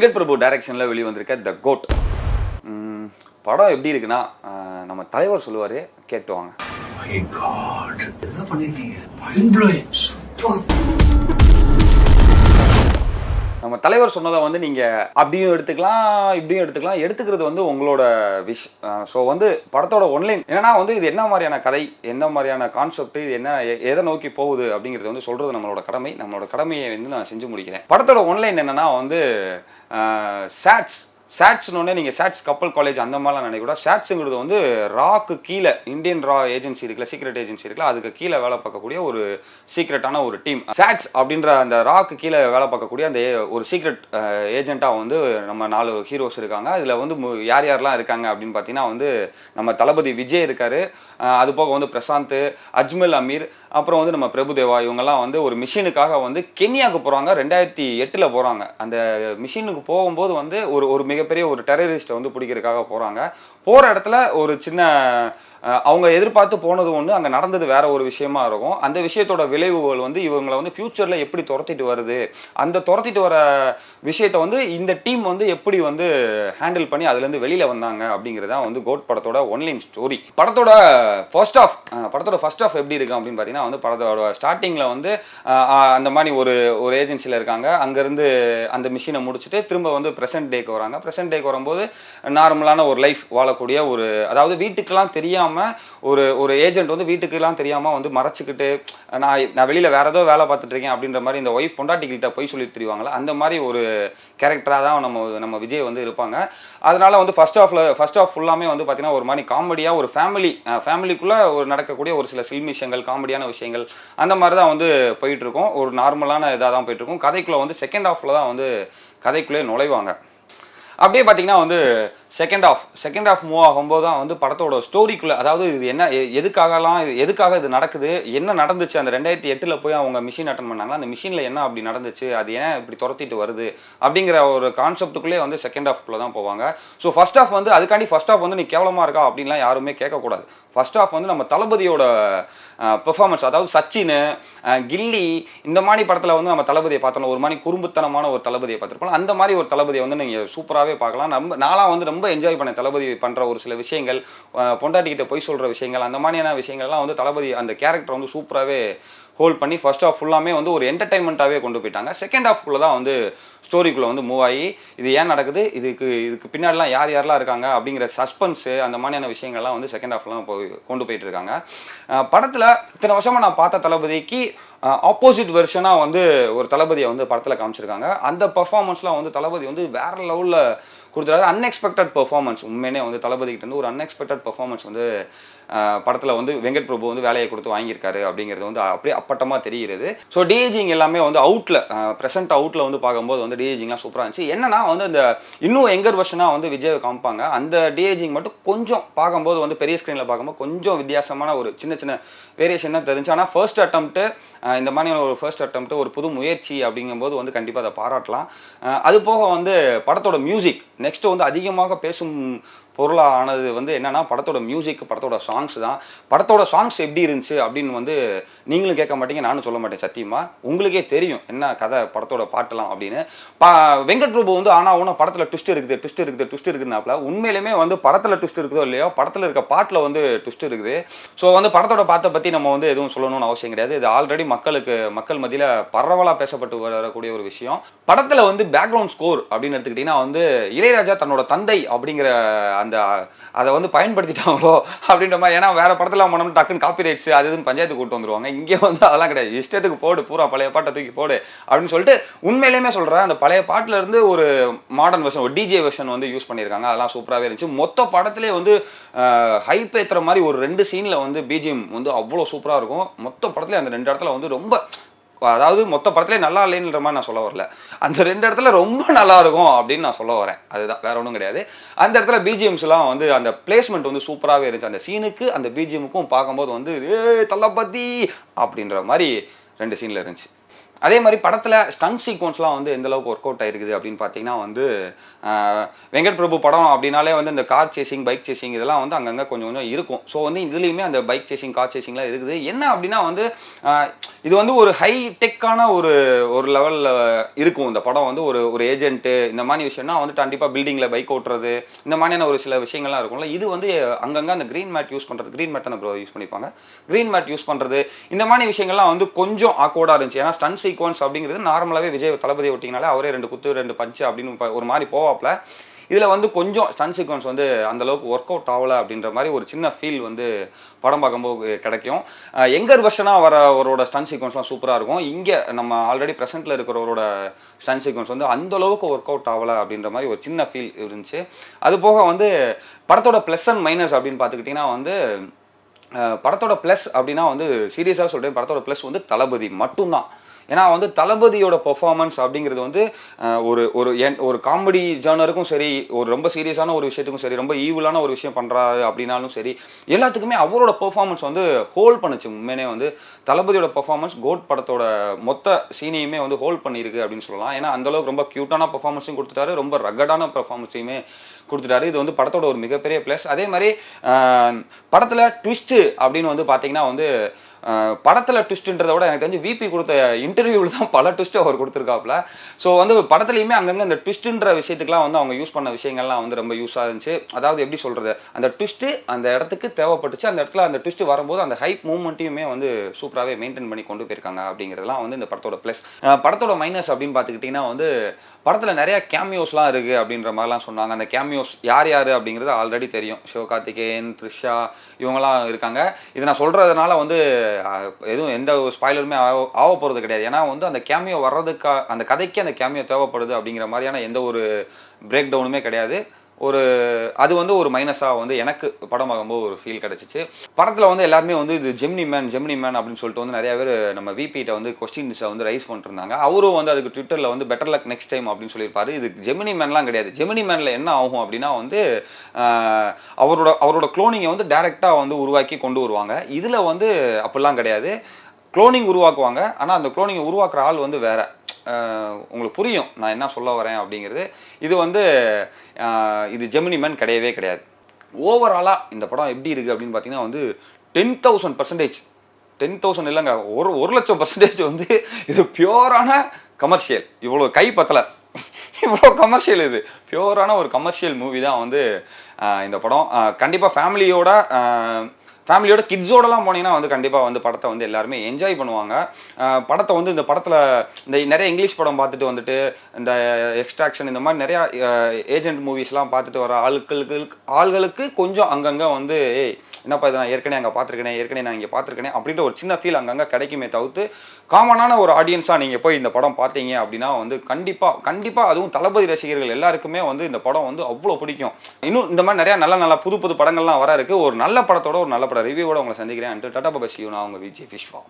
வெங்கட் பிரபு டைரக்ஷனில் வெளிவந்திருக்க த கோட் படம் எப்படி இருக்குன்னா நம்ம தலைவர் சொல்லுவார் கேட்டு வாங்க. என்ன பண்ணிருக்கீங்க? நம்ம தலைவர் சொன்னதை வந்து நீங்கள் அப்படியும் எடுத்துக்கலாம் இப்படியும் எடுத்துக்கலாம், எடுத்துக்கிறது வந்து உங்களோட விஷ். ஸோ வந்து படத்தோட ஒன்லைன் என்னன்னா வந்து இது என்ன மாதிரியான கதை, என்ன மாதிரியான கான்செப்ட், இது என்ன எதை நோக்கி போகுது அப்படிங்கிறது வந்து சொல்கிறது நம்மளோட கடமை. நம்மளோட கடமையை வந்து நான் செஞ்சு முடிக்கிறேன். படத்தோட ஒன்லைன் என்னன்னா வந்து சாட்ஸ்னோடனே நீங்கள் சாட்ஸ் கப்பல் காலேஜ் அந்த மாதிரிலாம் நினைக்கூட. சாட்ஸுங்கிறது வந்து ராக்கு கீழே இந்தியன் ரா ஏஜென்சி இருக்குல்ல, சீக்ரெட் ஏஜென்சி இருக்குல்ல, அதுக்கு கீழே வேலை பார்க்கக்கூடிய ஒரு சீக்ரெட்டான ஒரு டீம். சாட்ஸ் அப்படின்ற அந்த ராக்கு கீழே வேலை பார்க்கக்கூடிய அந்த ஒரு சீக்ரெட் ஏஜென்ட்டாக வந்து நம்ம 4 ஹீரோஸ் இருக்காங்க. இதில் வந்து யார் யாரெல்லாம் இருக்காங்க அப்படின்னு பார்த்தீங்கன்னா வந்து நம்ம தளபதி விஜய் இருக்காரு, அது போக வந்து பிரசாந்த், அஜ்மல் அமீர், அப்புறம் வந்து நம்ம பிரபுதேவா, இவங்கெல்லாம் வந்து ஒரு மிஷினுக்காக வந்து கென்யாவுக்கு போகிறாங்க. 2008 போகிறாங்க. அந்த மிஷினுக்கு போகும்போது வந்து ஒரு மிகப்பெரிய ஒரு டெரரிஸ்ட்டை வந்து பிடிக்கிறதுக்காக போகிறாங்க. போகிற இடத்துல ஒரு சின்ன அவங்க எதிர்பார்த்து போனது ஒன்று, அங்கே நடந்தது வேற ஒரு விஷயமா இருக்கும். அந்த விஷயத்தோட விளைவுகள் வந்து இவங்களை வந்து ஃபியூச்சரில் எப்படி துரத்திட்டு வருது, அந்த துரத்திட்டு வர விஷயத்தை வந்து இந்த டீம் வந்து எப்படி வந்து ஹேண்டில் பண்ணி அதுலேருந்து வெளியில் வந்தாங்க அப்படிங்கிறதான் வந்து கோட் படத்தோட ஒன்லைன் ஸ்டோரி. படத்தோட ஃபர்ஸ்ட் ஆஃப் எப்படி இருக்கு அப்படின்னு பார்த்தீங்கன்னா வந்து படத்தோட ஸ்டார்டிங்கில் வந்து அந்த மாதிரி ஒரு ஏஜென்சியில் இருக்காங்க. அங்கேருந்து அந்த மிஷினை முடிச்சுட்டு திரும்ப வந்து ப்ரெசென்ட் டேக்கு வராங்க. ப்ரெசென்ட் டேக்கு வரும்போது நார்மலான ஒரு லைஃப் வாழக்கூடிய ஒரு, அதாவது வீட்டுக்கெல்லாம் தெரியாமல் ஒரு ஏஜென்ட் வந்து வீட்டுக்கெல்லாம் தெரியாமல் வந்து மறைச்சிக்கிட்டு நான் வெளியில் வேற ஏதோ வேலை பார்த்துட்டு இருக்கேன் அப்படின்ற மாதிரி இந்த ஒய்ஃப் பொண்டாட்டிக்கிட்ட போய் சொல்லிட்டு தெரிவாங்களா, அந்த மாதிரி ஒரு கேரக்டராக தான் நம்ம விஜய் வந்து இருப்பாங்க. அதனால வந்து ஃபர்ஸ்ட் ஆஃப் ஃபுல்லாமே வந்து பார்த்தீங்கன்னா ஒரு மாதிரி காமெடியாக ஒரு ஃபேமிலிக்குள்ளே ஒரு நடக்கக்கூடிய ஒரு சில சில்மிஷங்கள், காமெடியான விஷயங்கள் அந்த மாதிரி தான் வந்து போயிட்டு இருக்கும். ஒரு நார்மலான இதாக தான் போயிட்டு இருக்கும். கதைக்குள்ளே வந்து செகண்ட் ஹாஃபில் தான் வந்து கதைக்குள்ளே நுழைவாங்க. அப்படியே பார்த்தீங்கன்னா வந்து செகண்ட் ஆஃப் மூவ் ஆகும்போது தான் வந்து படத்தோட ஸ்டோரிக்குள்ளே, அதாவது இது என்ன, எதுக்காக இது நடக்குது, என்ன நடந்துச்சு, அந்த 2008 போய் அவங்க மிஷின் அட்டன் பண்ணாங்களா, அந்த மிஷினில் என்ன அப்படி நடந்துச்சு, அது ஏன் இப்படி துரத்திட்டு வருது அப்படிங்கிற ஒரு கான்செப்டுக்குள்ளே வந்து செகண்ட் ஹாஃப்குள்ளே தான் போவாங்க. ஸோ ஃபர்ஸ்ட் ஆஃப் வந்து அதுக்காண்டி ஃபர்ஸ்ட் ஆஃப் வந்து நீ கேவலமாக இருக்கா அப்படின்லாம் யாருமே கேட்கக்கூடாது. ஃபர்ஸ்ட் ஆஃப் வந்து நம்ம தளபதியோட பெர்ஃபார்மன்ஸ், அதாவது சச்சின், கில்லி, இந்த மாதிரி படத்தில் வந்து நம்ம தளபதியை பார்த்தோம், ஒரு மாதிரி குறும்புத்தனமான ஒரு தளபதியை பார்த்துருப்போம். அந்த மாதிரி ஒரு தளபதியை வந்து நீங்கள் சூப்பராகவே பார்க்கலாம். நான்லாம் வந்து ரொம்ப என்ஜாய் பண்ண தளபதி பண்ணுற ஒரு சில விஷயங்கள், பொண்டாட்டிக்கிட்ட போய் சொல்கிற விஷயங்கள், அந்த மாதிரியான விஷயங்கள்லாம் வந்து தளபதி அந்த கேரக்டர் வந்து சூப்பராகவே ஹோல்ட் பண்ணி ஃபர்ஸ்ட் ஆஃப் ஃபுல்லாமே வந்து ஒரு என்டர்டைன்மெண்ட்டாகவே கொண்டு போயிட்டாங்க. செகண்ட் ஆஃப்குள்ளே தான் வந்து ஸ்டோரிக்குள்ளே வந்து மூவ் ஆகி இது ஏன் நடக்குது, இதுக்கு பின்னாடிலாம் யாரெல்லாம் இருக்காங்க அப்படிங்கிற சஸ்பென்ஸு, அந்த மாதிரியான விஷயங்கள்லாம் வந்து செகண்ட் ஹாஃப்லாம் கொண்டு போயிட்டு இருக்காங்க. படத்தில் இத்தனை வருஷமாக நான் பார்த்த தளபதிக்கு ஆப்போசிட் வெர்ஷனாக வந்து ஒரு தளபதியை வந்து படத்தில் காமிச்சிருக்காங்க. அந்த பர்ஃபார்மன்ஸ்லாம் வந்து தளபதி வந்து வேற லெவலில் கொடுத்துருக்காரு. அன்எக்ஸ்பெக்டட் பெர்ஃபார்மன்ஸ், உண்மையிலே வந்து தளபதிக்கிட்ட வந்து ஒரு அன்எக்ஸ்பெக்டட் பெர்ஃபார்மன்ஸ் வந்து படத்தில் வந்து வெங்கட் பிரபு வந்து வேலையை கொடுத்து வாங்கியிருக்காரு அப்படிங்கிறது வந்து அப்படியே அப்பட்டமாக தெரிகிறது. ஸோ டிஏஜிங் எல்லாமே வந்து ப்ரெசென்ட் அவுட்டில் வந்து பார்க்கும்போது வந்து டிஏஜிங்லாம் சூப்பராக இருந்துச்சு. என்னன்னா வந்து இந்த இன்னும் எங்கர் வெர்ஷனாக வந்து விஜய் காமிப்பாங்க. அந்த டிஏஜிங் மட்டும் கொஞ்சம் பார்க்கும்போது வந்து பெரிய ஸ்க்ரீனில் பார்க்கும்போது கொஞ்சம் வித்தியாசமான ஒரு சின்ன வேரியேஷன் தான் தெரிஞ்சு. ஆனால் ஃபர்ஸ்ட் அட்டம்ப்ட்டு, இந்த மாதிரியான ஒரு ஃபர்ஸ்ட் அட்டம்ப்ட்டு, ஒரு புது முயற்சி அப்படிங்கும்போது வந்து கண்டிப்பாக அதை பாராட்டலாம். அது போக வந்து படத்தோட மியூசிக் நெக்ஸ்ட்டு வந்து அதிகமாக பேசும் பொருளாக ஆனது வந்து என்னன்னா படத்தோட மியூசிக், படத்தோட சாங்ஸ் தான். படத்தோட சாங்ஸ் எப்படி இருந்துச்சு அப்படின்னு வந்து நீங்களும் கேட்க மாட்டீங்க, நானும் சொல்ல மாட்டேன். சத்தியமாக உங்களுக்கே தெரியும் என்ன கதை படத்தோட பாட்டெல்லாம் அப்படின்னு. வெங்கட் பிரபு வந்து ஆனால் படத்தில் ட்விஸ்ட் இருக்குதுனாப்ல, உண்மையிலுமே வந்து படத்தில் ட்விஸ்ட் இருக்குதோ இல்லையோ, படத்தில் இருக்க பாட்டில் வந்து ட்விஸ்ட் இருக்குது. ஸோ வந்து படத்தோட பாட்டை பற்றி நம்ம வந்து எதுவும் சொல்லணும்னு அவசியம் கிடையாது. இது ஆல்ரெடி மக்கள் மத்தியில் பரவலாக பேசப்பட்டு வரக்கூடிய ஒரு விஷயம். படத்தில் வந்து பேக்ரவுண்ட் ஸ்கோர் அப்படின்னு எடுத்துக்கிட்டிங்கன்னா வந்து இளையராஜா தன்னோட தந்தை அப்படிங்கிற அதை வந்து பயன்படுத்திட்டாங்களோ அப்படின்ற மாதிரி. ஏன்னா வேற படத்தில் போனோம்னா டக்குன்னு காப்பி ரைட்ஸ் அது இதுன்னு பஞ்சாயத்து கூட்டு வந்துருவாங்க. இங்கே வந்து அதெல்லாம் கிடையாது, இஷ்டத்துக்கு போடு, பூரா பழைய பாட்டை தூக்கி போடு அப்படின்னு சொல்லிட்டு உண்மையிலேயுமே சொல்கிறேன். அந்த பழைய பாட்டில் இருந்து ஒரு மாடர்ன் வெர்ஷன், ஒரு டிஜே வெர்ஷன் வந்து யூஸ் பண்ணியிருக்காங்க. அதெல்லாம் சூப்பராகவே இருந்துச்சு. மொத்த படத்திலே வந்து ஹைப் ஏற்றுற மாதிரி ஒரு 2 சீனில் வந்து பிஜிஎம் வந்து அவ்வளோ சூப்பராக இருக்கும். மொத்த படத்துலேயே அந்த 2 இடத்துல வந்து ரொம்ப, அதாவது மொத்த படத்துலேயே நல்லா இல்லைன்ற மாதிரி நான் சொல்ல வரல, அந்த 2 இடத்துல ரொம்ப நல்லா இருக்கும் அப்படின்னு நான் சொல்ல வரேன். அதுதான், வேற ஒன்றும் கிடையாது. அந்த இடத்துல பிஜிஎம்ஸ்லாம் வந்து அந்த பிளேஸ்மெண்ட் வந்து சூப்பராகவே இருந்துச்சு. அந்த சீனுக்கு அந்த பிஜிஎமுக்கும் பார்க்கும்போது வந்து தளபதி அப்படின்ற மாதிரி 2 சீனில் இருந்துச்சு. அதே மாதிரி படத்தில் ஸ்டன் சீக்வன்ஸ்லாம் வந்து எந்த அளவுக்கு ஒர்க் அவுட் ஆயிருக்குது அப்படின்னு பார்த்தீங்கன்னா வந்து வெங்கட் பிரபு படம் அப்படின்னாலே வந்து இந்த கார் சேசிங் பைக் சேசிங் இதெல்லாம் வந்து அங்கங்கே கொஞ்சம் கொஞ்சம் இருக்கும். ஸோ வந்து இதுலேயுமே அந்த பைக் சேசிங் கார் சேசிங்லாம் இருக்குது. என்ன அப்படின்னா வந்து இது வந்து ஒரு ஹை டெக்கான ஒரு ஒரு லெவலில் இருக்கும். இந்த படம் வந்து ஒரு ஒரு ஏஜென்ட்டு இந்த மாதிரி விஷயம்னா வந்து கண்டிப்பாக பில்டிங்கில் பைக் ஓட்டுறது இந்த மாதிரியான ஒரு சில விஷயங்கள்லாம் இருக்கும்ல. இது வந்து அங்கங்கே அந்த க்ரீன் மேட் யூஸ் பண்ணுறது, க்ரீன் மேட் தானே ப்ரோ யூஸ் பண்ணிப்பாங்க, க்ரீன் மேட் யூஸ் பண்ணுறது இந்த மாதிரி விஷயங்கள்லாம் வந்து கொஞ்சம் ஆக்வர்டாக இருந்துச்சு. ஏன்னா ஸ்டன் சீக்வன்ஸ் அப்படிங்கிறது நார்மலாகவே விஜய் தளபதி ஒட்டிங்கனாலே அவரே 2 குத்து 2 பஞ்சு அப்படின்னு ஒரு மாதிரி போவாப்ல. இதில் வந்து கொஞ்சம் ஸ்டன் சீக்வன்ஸ் வந்து அந்தளவுக்கு ஒர்க் அவுட் ஆகலை அப்படின்ற மாதிரி ஒரு சின்ன ஃபீல் வந்து படம் பார்க்கும்போது கிடைக்கும். எங்கர் வெர்ஷனாக வரவரோட ஸ்டன் சீக்வன்ஸ்லாம் சூப்பராக இருக்கும். இங்கே நம்ம ஆல்ரெடி ப்ரெசென்ட்டில் இருக்கிறவரோட ஸ்டன் சீக்வன்ஸ் வந்து அந்தளவுக்கு ஒர்க் அவுட் ஆகலை அப்படின்ற மாதிரி ஒரு சின்ன ஃபீல் இருந்துச்சு. அது போக வந்து படத்தோட ப்ளஸ் அண்ட் மைனஸ் அப்படின்னு பார்த்துக்கிட்டிங்கன்னா வந்து படத்தோட ப்ளஸ் அப்படின்னா வந்து சீரியஸாக சொல்கிறேன், படத்தோட ப்ளஸ் வந்து தளபதி மட்டும்தான். ஏன்னா வந்து தளபதியோட பெர்ஃபார்மன்ஸ் அப்படிங்கிறது வந்து ஒரு ஒரு ஒரு காமெடி ஜானருக்கும் சரி, ஒரு ரொம்ப சீரியஸான ஒரு விஷயத்துக்கும் சரி, ரொம்ப ஈவிலான ஒரு விஷயம் பண்ணுறாரு அப்படின்னாலும் சரி, எல்லாத்துக்குமே அவரோட பெர்ஃபார்மன்ஸ் வந்து ஹோல்ட் பண்ணுச்சு. உண்மையிலே வந்து தளபதியோட பெர்ஃபார்மன்ஸ் கோட் படத்தோட மொத்த சீனையுமே வந்து ஹோல்ட் பண்ணியிருக்கு அப்படின்னு சொல்லலாம். ஏன்னா அந்தளவுக்கு ரொம்ப க்யூட்டான பெர்ஃபார்மன்ஸையும் கொடுத்துட்டாரு, ரொம்ப ரகடான பெர்ஃபார்மன்ஸையுமே கொடுத்துட்டாரு. இது வந்து படத்தோட ஒரு மிகப்பெரிய ப்ளஸ். அதே மாதிரி படத்தில் ட்விஸ்ட்டு அப்படின்னு வந்து பார்த்தீங்கன்னா வந்து படத்தில் ட்விஸ்ட்டுன்றதை விட எனக்கு தெரிஞ்சு விபி கொடுத்த இன்டர்வியூவில் தான் பல ட்விஸ்ட்டு அவர் கொடுத்துருக்காப்புல. ஸோ வந்து படத்துலையுமே அங்கங்கே அந்த ட்விஸ்ட்டுன்ற விஷயத்துக்குலாம் வந்து அவங்க யூஸ் பண்ண விஷயங்கள்லாம் வந்து ரொம்ப யூஸாக இருந்துச்சு. அதாவது எப்படி சொல்கிறது, அந்த ட்விஸ்ட்டு அந்த இடத்துக்கு தேவைப்பட்டுச்சு, அந்த இடத்துல அந்த ட்விஸ்ட்டு வரும்போது அந்த ஹைப் மூவ்மெண்ட்டையுமே வந்து சூப்பராகவே மெயின்டைன் பண்ணி கொண்டு போயிருக்காங்க அப்படிங்கிறதுலாம் வந்து இந்த படத்தோட ப்ளஸ். படத்தோட மைனஸ் அப்படின்னு பார்த்துக்கிட்டிங்கன்னா வந்து படத்தில் நிறையா கேமியோஸ்லாம் இருக்குது அப்படின்ற மாதிரிலாம் சொன்னாங்க. அந்த கேமியோஸ் யார் யார் அப்படிங்கிறது ஆல்ரெடி தெரியும். சிவகார்த்திகேயன், த்ரிஷா இவங்கெல்லாம் இருக்காங்க. இதை நான் சொல்கிறதுனால வந்து எதுவும் எந்த ஒரு ஸ்பாய்லருமே ஆக போகிறது கிடையாது. ஏன்னா வந்து அந்த கேமியோ அந்த கதைக்கு அந்த கேமியோ தேவைப்படுது அப்படிங்கிற மாதிரியான எந்த ஒரு பிரேக் டவுனுமே கிடையாது. அது வந்து ஒரு மைனஸாக வந்து எனக்கு படம் பார்க்கும்போது ஒரு ஃபீல் கிடச்சிச்சு. படத்தில் வந்து எல்லாருமே வந்து இது ஜெமினி மேன் அப்படின்னு சொல்லிட்டு வந்து நிறையா பேர் நம்ம விபிகிட்ட வந்து கொஸ்டின்ஸை வந்து ரைஸ் பண்ணிருந்தாங்க. அவரும் வந்து அதுக்கு ட்விட்டரில் வந்து பெட்டர் லக் நெக்ஸ்ட் டைம் அப்படின்னு சொல்லியிருப்பாரு. இது ஜெமினி மேன்லாம் கிடையாது. ஜெமினி மேனில் என்ன ஆகும் அப்படின்னா வந்து அவரோட குளோனிங்கை வந்து டைரெக்டாக வந்து உருவாக்கி கொண்டு வருவாங்க. இதில் வந்து அப்படிலாம் கிடையாது. குளோனிங் உருவாக்குவாங்க, ஆனால் அந்த குளோனிங்கை உருவாக்குற ஆள் வந்து வேறு. உங்களுக்கு புரியும் நான் என்ன சொல்ல வரேன் அப்படிங்கிறது. இது வந்து இது ஜெமினி மேன் கிடையவே கிடையாது. ஓவராலாக இந்த படம் எப்படி இருக்குது அப்படின்னு பார்த்தீங்கன்னா வந்து 10,000% 10,000 இல்லைங்க, 1,00,000% வந்து இது பியூரான கமர்ஷியல். இவ்வளோ கை பத்தலை, இவ்வளோ கமர்ஷியல். இது பியூரான ஒரு கமர்ஷியல் மூவி தான் வந்து இந்த படம். கண்டிப்பாக ஃபேமிலியோட கிட்ஸோடலாம் போனீங்கன்னா வந்து கண்டிப்பாக வந்து படத்தை வந்து எல்லாருமே என்ஜாய் பண்ணுவாங்க. படத்தை வந்து இந்த படத்தில் இந்த நிறைய இங்கிலீஷ் படம் பார்த்துட்டு வந்துட்டு இந்த எக்ஸ்ட்ராக்ஷன் இந்த மாதிரி நிறையா ஏஜென்ட் மூவிஸ்லாம் பார்த்துட்டு வர ஆள்களுக்கு கொஞ்சம் அங்கங்கே வந்து என்னப்பா இதை நான் ஏற்கனவே அங்கே பார்த்துருக்கேனே நான் இங்கே பார்த்துருக்கேனே அப்படின்ற ஒரு சின்ன ஃபீல் அங்கங்கே கிடைக்குமே தவிர்த்து காமனான ஒரு ஆடியன்ஸாக நீங்கள் போய் இந்த படம் பார்த்தீங்க அப்படின்னா வந்து கண்டிப்பாக அதுவும் தளபதி ரசிகர்கள் எல்லாருக்குமே வந்து இந்த படம் வந்து அவ்வளோ பிடிக்கும். இன்னும் இந்த மாதிரி நிறையா நல்ல புது படங்கள்லாம் வர இருக்குது. ஒரு நல்ல படத்தோட ஒரு நல்ல படம் ரிவ்யூவோட உங்களை சந்திக்கிறேன். டாடா பாய், see you. நான் உங்கள் விஜய் விஸ்வா.